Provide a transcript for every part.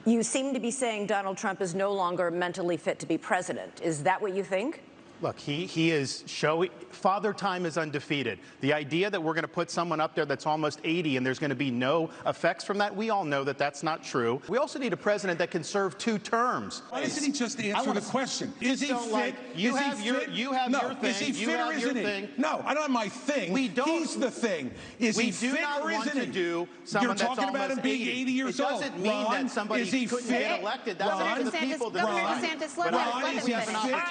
You seem to be saying Donald Trump is no longer mentally fit to be president. Is that what you think? Look, he is showing Father Time is undefeated. The idea that we're going to put someone up there that's almost 80 and there's going to be no effects from that, we all know that that's not true. We also need a president that can serve 2 terms. Why doesn't he just answer the question? Is he fit? You have your thing. Is he fit or isn't he? No, I don't have my thing. We don't. He's the thing. Is he fit or isn't he? Do You're talking about him being 80 years old. It doesn't mean that somebody couldn't get elected. That's up to the people. Governor DeSantis, let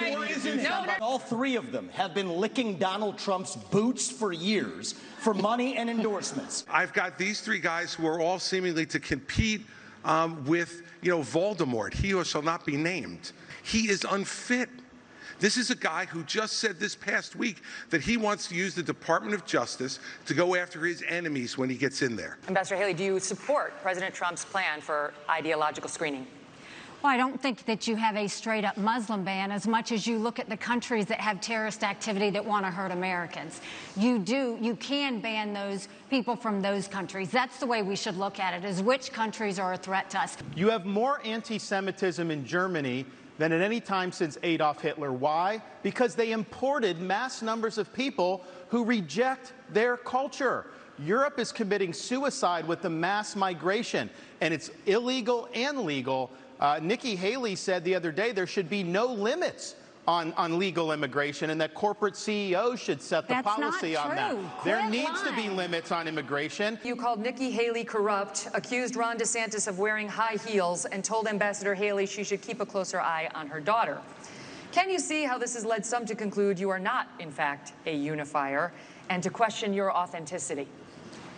him finish. All 3 of them have been licking Donald Trump's boots for years for money and endorsements. I've got these 3 guys who are all seemingly to compete with, Voldemort. He who shall not be named. He is unfit. This is a guy who just said this past week that he wants to use the Department of Justice to go after his enemies when he gets in there. Ambassador Haley, do you support President Trump's plan for ideological screening? Well, I don't think that you have a straight-up Muslim ban as much as you look at the countries that have terrorist activity that want to hurt Americans. You can ban those people from those countries. That's the way we should look at it, is which countries are a threat to us. You have more anti-Semitism in Germany than at any time since Adolf Hitler. Why? Because they imported mass numbers of people who reject their culture. Europe is committing suicide with the mass migration, and it's illegal and legal. Nikki Haley said the other day there should be no limits on legal immigration and that corporate CEOs should set the policy on that. There needs to be limits on immigration. You called Nikki Haley corrupt, accused Ron DeSantis of wearing high heels, and told Ambassador Haley she should keep a closer eye on her daughter. Can you see how this has led some to conclude you are not, in fact, a unifier, and to question your authenticity?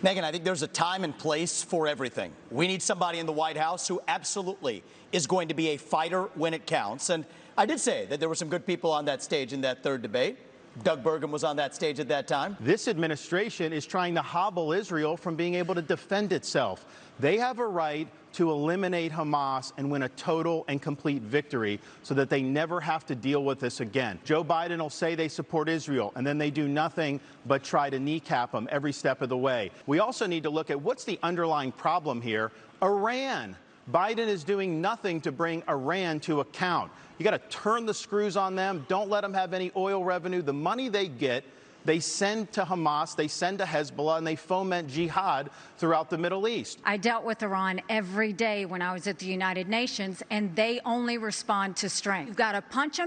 Megyn, I think there's a time and place for everything. We need somebody in the White House who absolutely is going to be a fighter when it counts. And I did say that there were some good people on that stage in that 3rd debate. Doug Burgum was on that stage at that time. This administration is trying to hobble Israel from being able to defend itself. They have a right to eliminate Hamas and win a total and complete victory so that they never have to deal with this again. Joe Biden will say they support Israel, and then they do nothing but try to kneecap them every step of the way. We also need to look at what's the underlying problem here. Iran. Biden is doing nothing to bring Iran to account. You got to turn the screws on them. Don't let them have any oil revenue. The money they get, they send to Hamas, they send to Hezbollah, and they foment jihad throughout the Middle East. I dealt with Iran every day when I was at the United Nations, and they only respond to strength. You've got to punch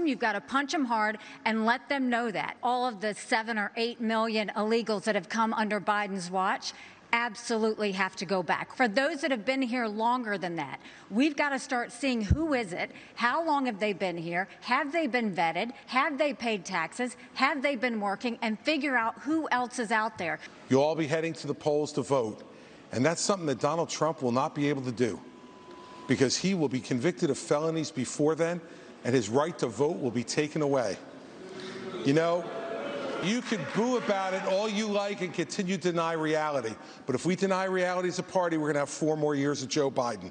them hard, and let them know that. All of the 7 or 8 million illegals that have come under Biden's watch absolutely have to go back. For those that have been here longer than that, we've got to start seeing who is it, how long have they been here, have they been vetted, have they paid taxes, have they been working, and figure out who else is out there. You'll all be heading to the polls to vote, and that's something that Donald Trump will not be able to do because he will be convicted of felonies before then, and his right to vote will be taken away. You can boo about it all you like and continue to deny reality. But if we deny reality as a party, we're going to have 4 more years of Joe Biden.